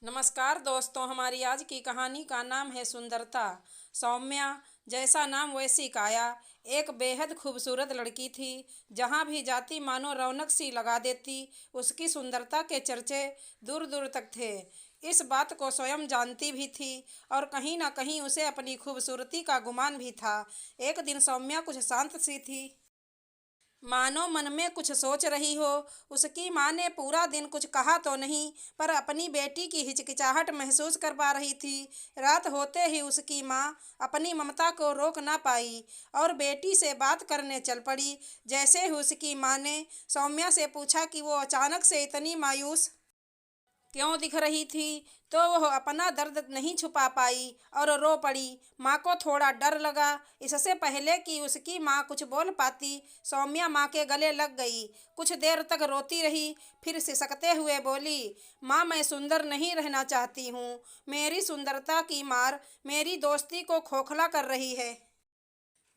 नमस्कार दोस्तों, हमारी आज की कहानी का नाम है सुंदरता। सौम्या, जैसा नाम वैसी काया, एक बेहद खूबसूरत लड़की थी। जहाँ भी जाती मानो रौनक सी लगा देती। उसकी सुंदरता के चर्चे दूर दूर तक थे। इस बात को स्वयं जानती भी थी और कहीं ना कहीं उसे अपनी खूबसूरती का गुमान भी था। एक दिन सौम्या कुछ शांत सी थी, मानो मन में कुछ सोच रही हो। उसकी माँ ने पूरा दिन कुछ कहा तो नहीं, पर अपनी बेटी की हिचकिचाहट महसूस कर पा रही थी। रात होते ही उसकी माँ अपनी ममता को रोक ना पाई और बेटी से बात करने चल पड़ी। जैसे ही उसकी माँ ने सौम्या से पूछा कि वो अचानक से इतनी मायूस क्यों दिख रही थी, तो वह अपना दर्द नहीं छुपा पाई और रो पड़ी। माँ को थोड़ा डर लगा। इससे पहले कि उसकी माँ कुछ बोल पाती, सौम्या माँ के गले लग गई। कुछ देर तक रोती रही, फिर सिसकते हुए बोली, माँ, मैं सुंदर नहीं रहना चाहती हूँ। मेरी सुंदरता की मार मेरी दोस्ती को खोखला कर रही है।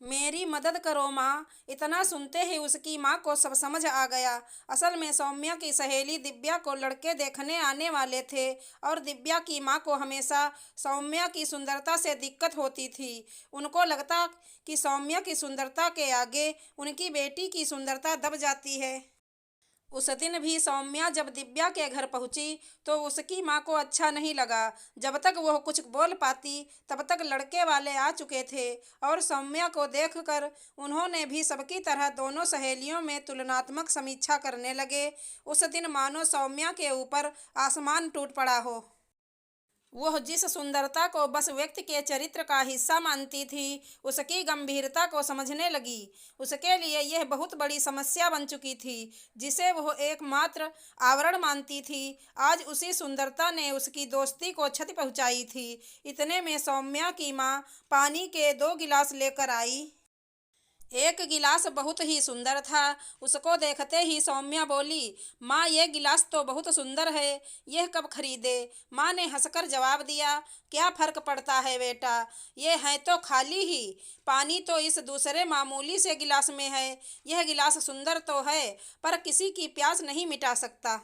मेरी मदद करो माँ। इतना सुनते ही उसकी माँ को सब समझ आ गया। असल में सौम्या की सहेली दिव्या को लड़के देखने आने वाले थे और दिव्या की माँ को हमेशा सौम्या की सुंदरता से दिक्कत होती थी। उनको लगता कि सौम्या की सुंदरता के आगे उनकी बेटी की सुंदरता दब जाती है। उस दिन भी सौम्या जब दिव्या के घर पहुंची तो उसकी माँ को अच्छा नहीं लगा। जब तक वह कुछ बोल पाती तब तक लड़के वाले आ चुके थे और सौम्या को देखकर उन्होंने भी सबकी तरह दोनों सहेलियों में तुलनात्मक समीक्षा करने लगे। उस दिन मानो सौम्या के ऊपर आसमान टूट पड़ा हो। वह जिस सुंदरता को बस व्यक्ति के चरित्र का हिस्सा मानती थी, उसकी गंभीरता को समझने लगी। उसके लिए यह बहुत बड़ी समस्या बन चुकी थी, जिसे वह एकमात्र आवरण मानती थी। आज उसी सुंदरता ने उसकी दोस्ती को क्षति पहुंचाई थी। इतने में सौम्या की माँ पानी के 2 गिलास लेकर आई। एक गिलास बहुत ही सुंदर था। उसको देखते ही सौम्या बोली, माँ, ये गिलास तो बहुत सुंदर है, यह कब खरीदे? माँ ने हंसकर जवाब दिया, क्या फर्क पड़ता है बेटा, ये है तो खाली ही। पानी तो इस दूसरे मामूली से गिलास में है। यह गिलास सुंदर तो है, पर किसी की प्यास नहीं मिटा सकता।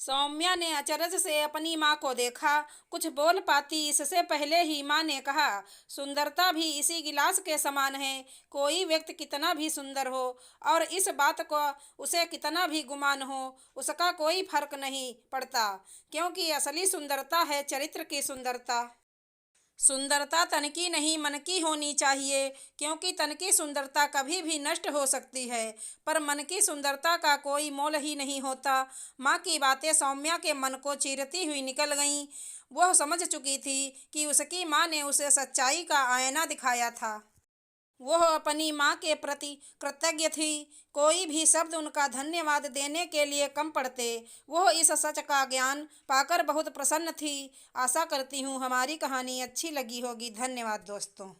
सौम्या ने अचरज से अपनी माँ को देखा। कुछ बोल पाती इससे पहले ही माँ ने कहा, सुंदरता भी इसी गिलास के समान है। कोई व्यक्ति कितना भी सुंदर हो और इस बात को उसे कितना भी गुमान हो, उसका कोई फर्क नहीं पड़ता, क्योंकि असली सुंदरता है चरित्र की सुंदरता। सुंदरता तन की नहीं मन की होनी चाहिए, क्योंकि तन की सुंदरता कभी भी नष्ट हो सकती है, पर मन की सुंदरता का कोई मोल ही नहीं होता। माँ की बातें सौम्या के मन को चीरती हुई निकल गईं। वह समझ चुकी थी कि उसकी माँ ने उसे सच्चाई का आईना दिखाया था। वह अपनी माँ के प्रति कृतज्ञ थी। कोई भी शब्द उनका धन्यवाद देने के लिए कम पड़ते। वह इस सच का ज्ञान पाकर बहुत प्रसन्न थी। आशा करती हूँ हमारी कहानी अच्छी लगी होगी। धन्यवाद दोस्तों।